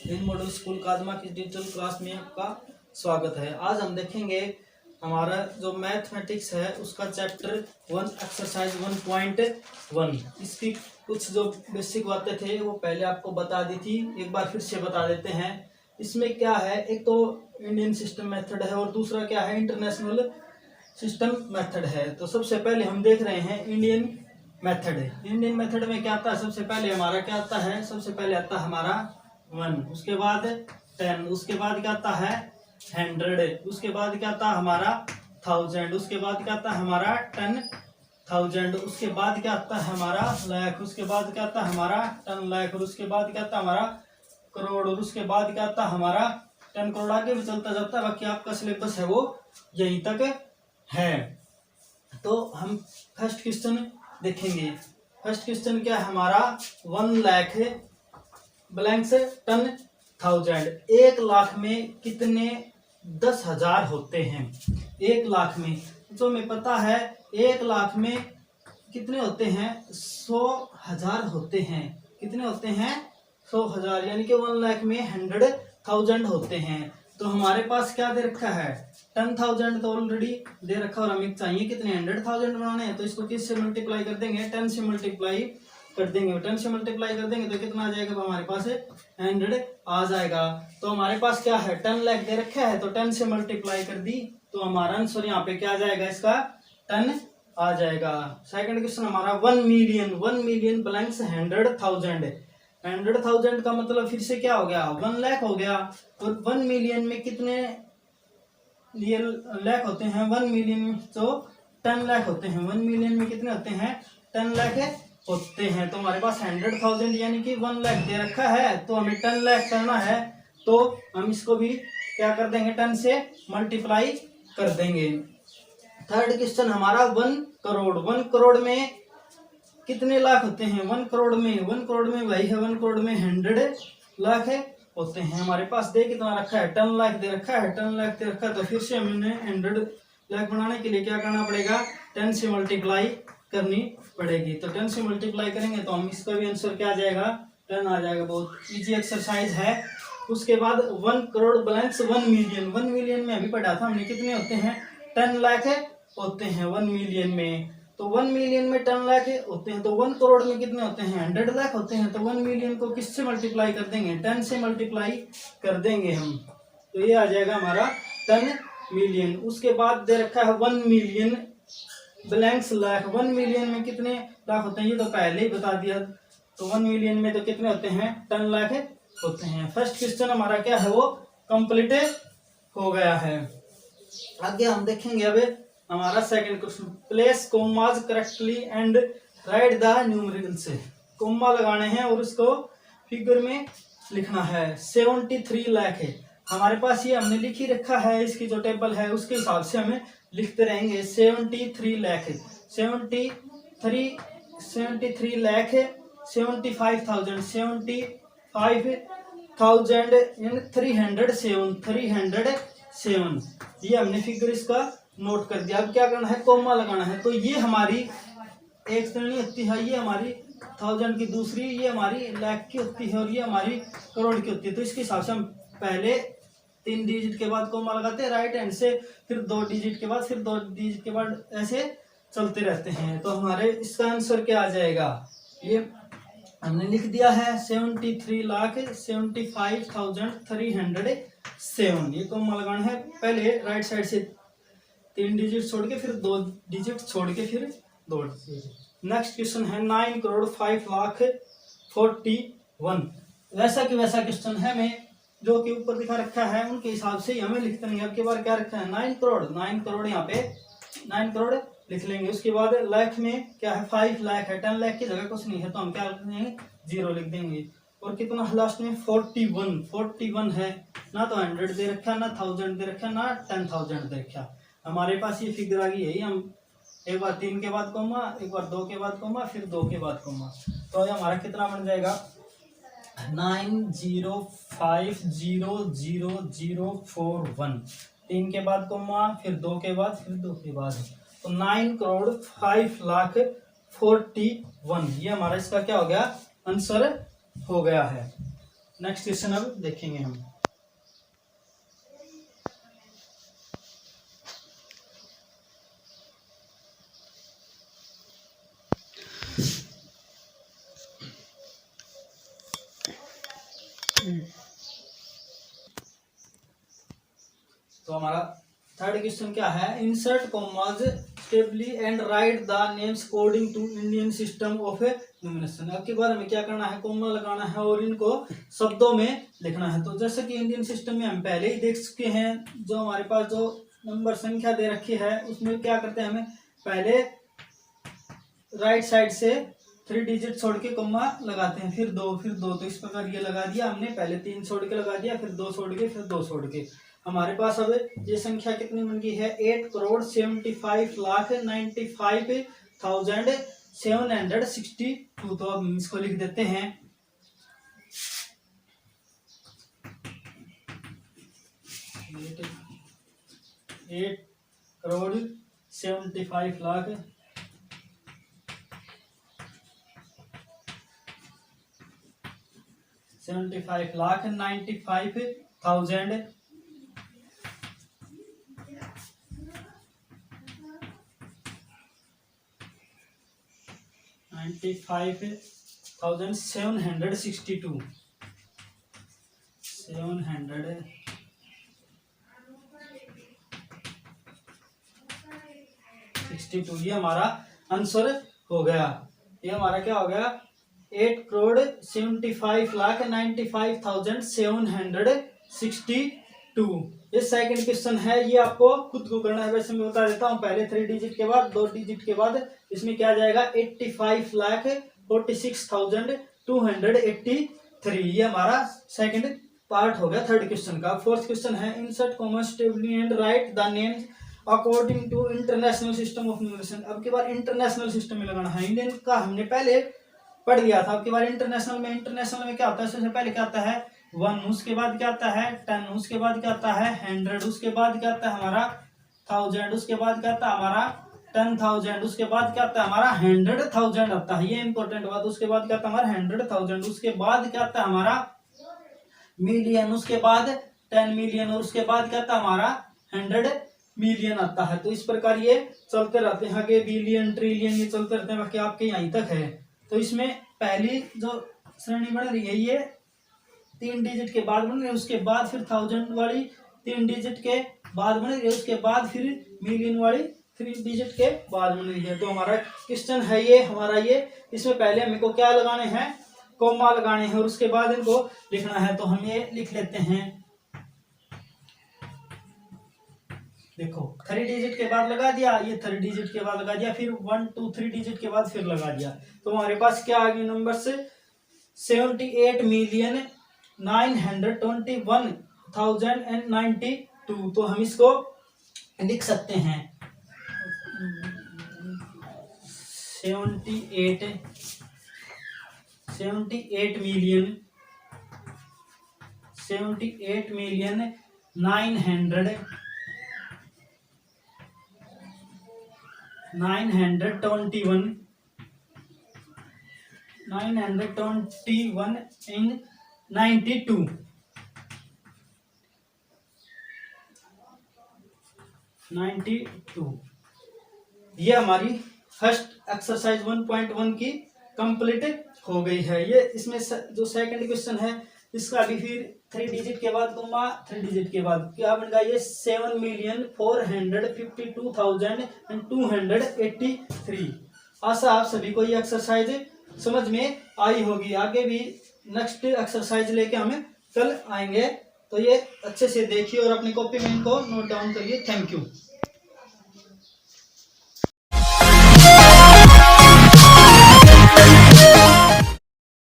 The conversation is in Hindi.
इन मॉडल स्कूल कादमा की डिजिटल क्लास में आपका स्वागत है। आज हम देखेंगे हमारा जो मैथमेटिक्स है उसका चैप्टर 1 एक्सरसाइज 1.1। इसकी कुछ जो बेसिक बातें थे वो पहले आपको बता दी थी, एक बार फिर से बता देते हैं। इसमें क्या है, एक तो इंडियन सिस्टम मेथड है और दूसरा क्या है, इंटरनेशनल सिस्टम मेथड है। तो सबसे पहले हम देख रहे हैं इंडियन मेथड। इंडियन मेथड में क्या आता है, सबसे पहले हमारा क्या आता है, सबसे पहले आता है हमारा 1, उसके बाद 10, उसके बाद क्या आता है 100, उसके बाद क्या आता है हमारा 1000, उसके बाद क्या आता है हमारा 10,000, उसके बाद क्या आता है हमारा लाख, उसके बाद क्या आता है हमारा 10 लाख, और उसके बाद क्या आता है हमारा करोड़, और उसके बाद क्या आता है हमारा 10 करोड़। आगे भी चलता जाता है, बाकी आपका सिलेबस है वो यहीं तक है। तो हम फर्स्ट क्वेश्चन देखेंगे। फर्स्ट क्वेश्चन क्या है हमारा, 1 लाख ब्लैंक्स 10,000। 1 लाख में कितने 10,000 होते हैं? 1 लाख में तो हमें पता है 1 लाख में कितने होते हैं, 100,000 होते हैं। कितने होते हैं, 100,000, यानी कि 1 लाख में 100,000 होते हैं। तो हमारे पास क्या दे रखा है, 10,000 तो ऑलरेडी दे रखा, और हमें चाहिए कितने 100,000 बनाने हैं। तो इसको किससे मल्टीप्लाई कर देंगे, 10 से मल्टीप्लाई कर देंगे। 10 से मल्टीप्लाई कर देंगे तो कितना आ जाएगा, तो हमारे पास 100 आ जाएगा। तो हमारे पास क्या है, 10 लाख दे रखा है, तो 10 से मल्टीप्लाई कर दी तो हमारा आंसर यहाँ पे क्या आ जाएगा, इसका 10 आ जाएगा। सेकंड क्वेश्चन हमारा 1 मिलियन। 1 million blanks 100,000। 100,000 का मतलब फिर से क्या हो गया, 1 लाख हो गया। और 1 मिलियन में कितने लाख होते हैं, 1 मिलियन में तो 10 लाख होते हैं। 1 मिलियन में कितने होते हैं, 10 लाख होते हैं। तो हमारे पास 100,000 यानी कि 1 लाख दे रखा है, तो हमें 10 लाख करना है, तो हम इसको भी क्या कर देंगे, 10 से मल्टीप्लाई कर देंगे। थर्ड क्वेश्चन हमारा 1 करोड़। 1 करोड़ में कितने लाख होते हैं, 1 करोड़ में, 1 करोड़ में भाई है, 1 करोड़ में 100 लाख होते हैं। हमारे पास दे कितना रखा है, 10 लाख दे रखा है, 10 लाख दे रखा है। तो फिर से हमने 100 लाख बनाने के लिए क्या करना पड़ेगा, 10 से मल्टीप्लाई करनी पड़ेगी। तो 10 से मल्टीप्लाई करेंगे तो हम इसका भी आंसर क्या आ जाएगा, 10 आ जाएगा। बहुत इजी एक्सरसाइज है। उसके बाद 1 करोड़ ब्लैंक्स 1 मिलियन। 1 मिलियन में अभी पढ़ा था हमने, कितने होते हैं, 10 लाख होते हैं 1 मिलियन में। तो 1 मिलियन में 10 लाख होते हैं, तो 1 करोड़ में कितने होते हैं, 100 लाख होते हैं। तो 1 मिलियन को किससे मल्टीप्लाई कर देंगे, 10 से मल्टीप्लाई कर देंगे हम, तो ये आ जाएगा हमारा 10 मिलियन। उसके बाद दे रखा है 1 मिलियन ब्लैंक्स लाख। 1 मिलियन में कितने लाख होते हैं, ये तो पहले ही बता दिया। तो 1 मिलियन में तो कितने होते हैं, 10 लाख होते हैं। फर्स्ट क्वेश्चन हमारा क्या है, वो कंप्लीट हो गया है। आगे हम देखेंगे अब हमारा second question, place commas correctly and write the numericals. Comma लगाने हैं और उसको फिगर में लिखना है। 73 लाख है हमारे पास, ये हमने लिख ही रखा है, इसकी जो टेबल है उसके हिसाब से हमें लिखते रहेंगे। 73 लाख, 73 लाख 75,000, 75,000 यानी 307। ये हमने फिगर इसका नोट कर दिया। अब क्या करना है, कोमा लगाना है। तो ये हमारी एक श्रेणी होती है, ये हमारी 1000 की दूसरी, ये हमारी लाख की होती है, और ये हमारी करोड़ की होती है। तो इसके हिसाब से हम पहले 3 डिजिट के बाद कोमा लगाते हैं राइट हैंड से, फिर 2 डिजिट के बाद, फिर 2 डिजिट के बाद, ऐसे चलते रहते हैं। तो हमारे इसका आंसर क्या आ जाएगा, ये हमने लिख दिया है 73 लाख 75,307। ये कोमा लगाना है, पहले राइट साइड से 3 डिजिट छोड़ के, फिर 2 डिजिट छोड़ के, फिर 2 डिजिट। नेक्स्ट क्वेश्चन है 9 करोड़ 5 लाख 41। वैसा कि वैसा क्वेश्चन है, हमें जो कि ऊपर दिखा रखा है उनके हिसाब से ही हमें लिखते नहीं। अब की बार क्या रखा है, 9 करोड़, 9 करोड़ यहाँ पे 9 करोड़ लिख लेंगे। उसके बाद लाख में क्या है, 5 लाख है, 10 लाख की जगह कुछ नहीं है, तो हम क्या लिख देंगे, 0 लिख देंगे। और कितना लास्ट में 41 है, ना तो 100 दे रखा, ना 1000 दे रखा, ना 10,000 दे रखा। हमारे पास ये फिगर आ गई है, हम एक बार 3 के बाद कोमा, एक बार 2 के बाद कोमा, फिर 2 के बाद कोमा। तो ये हमारा कितना बन जाएगा, 90500041। 3 के बाद कोमा, फिर 2 के बाद, फिर 2 के बाद। तो 9 करोड़ 5 लाख 41, ये हमारा इसका क्या हो गया, आंसर हो गया है। नेक्स्ट क्वेश्चन अब देखेंगे हम। तो हमारा थर्ड क्वेश्चन क्या है, insert commas suitably and write the names according to Indian system of numeration. अब के बारे में क्या करना है, कॉमा लगाना है और इनको शब्दों में लिखना है। तो जैसे कि इंडियन सिस्टम में हम पहले ही देख चुके हैं, जो हमारे पास जो नंबर संख्या दे रखी है उसमें क्या करते हैं, हमें पहले राइट साइड से 3 डिजिट छोड़ के कॉमा लगाते हैं, फिर दो, तो इस प्रकार ये लगा दिया हमने, पहले 3 छोड़ के लगा दिया, फिर 2 छोड़ के, फिर 2 छोड़ के। हमारे पास अब ये संख्या कितनी बन गई है, 8,75,95,762। तो अब हम इसको लिख देते हैं 8,75,00,000 95,000 95,762 ये हमारा आंसर हो गया। ये हमारा क्या हो गया, 8,75,95,762। ये सेकंड क्वेश्चन है, ये आपको खुद को करना है। वैसे मैं बता देता हूँ, पहले 3 डिजिट के बाद 2 डिजिट के बाद इसमें क्या जाएगा, 85,46,283। ये हमारा सेकंड पार्ट हो गया थर्ड क्वेश्चन का। फोर्थ क्वेश्चन है, insert comma suitably and write the names according to international system of numeration. अब की बार इंटरनेशनल सिस्टम में लगाना है, इंडियन का हमने पहले पढ़ लिया था। अब की बार इंटरनेशनल में क्या होता है, सबसे पहले क्या आता है 1, उसके बाद क्या आता है 10, उसके बाद क्या आता है 100, उसके बाद क्या आता है हमारा 1000, उसके बाद क्या आता है हमारा 10,000, उसके बाद क्या आता है हमारा 100,000 आता है, ये इंपॉर्टेंट बात। उसके बाद क्या आता है हमारा 100,000, उसके बाद क्या आता है हमारा मिलियन, उसके बाद 10 मिलियन, और उसके बाद क्या आता है हमारा 100 मिलियन आता है। तो इस प्रकार ये चलते रहते हैं, आगे बिलियन, ट्रिलियन, ये चलते रहते हैं, बाकी आपके यहीं तक है। तो इसमें पहली जो श्रेणी बन रही है ये 3 डिजिट के बाद बन रही है, उसके बाद फिर 1000 वाली 3 डिजिट के बाद बन रही है, उसके बाद फिर मिलियन वाली 3 डिजिट के बाद बन रही है। तो हमारा क्वेश्चन है ये हमारा ये, इसमें पहले हमें को क्या लगाने हैं, कॉमा लगाने हैं, और उसके बाद इनको लिखना है। तो हम ये लिख लेते हैं, देखो 3 डिजिट के बाद लगा दिया, ये 3 डिजिट के बाद लगा दिया, फिर 1 2 3 डिजिट के बाद फिर लगा दिया। तो हमारे पास क्या आ गया नंबर से 78,921,092। तो हम इसको लिख सकते हैं 78,921 in 92। ये हमारी फर्स्ट एक्सरसाइज 1.1 की कंप्लीट हो गई है। ये इसमें जो सेकंड क्वेश्चन है इसका भी फिर 3 डिजिट के बाद 3 डिजिट के बाद क्या बनेगा, ये 7,452,283। आशा आप सभी को ये एक्सरसाइज समझ में आई होगी। आगे भी नेक्स्ट एक्सरसाइज लेके हमें कल आएंगे, तो ये अच्छे से देखिए और अपनी कॉपी में इनको नोट डाउन करिए। Thank you.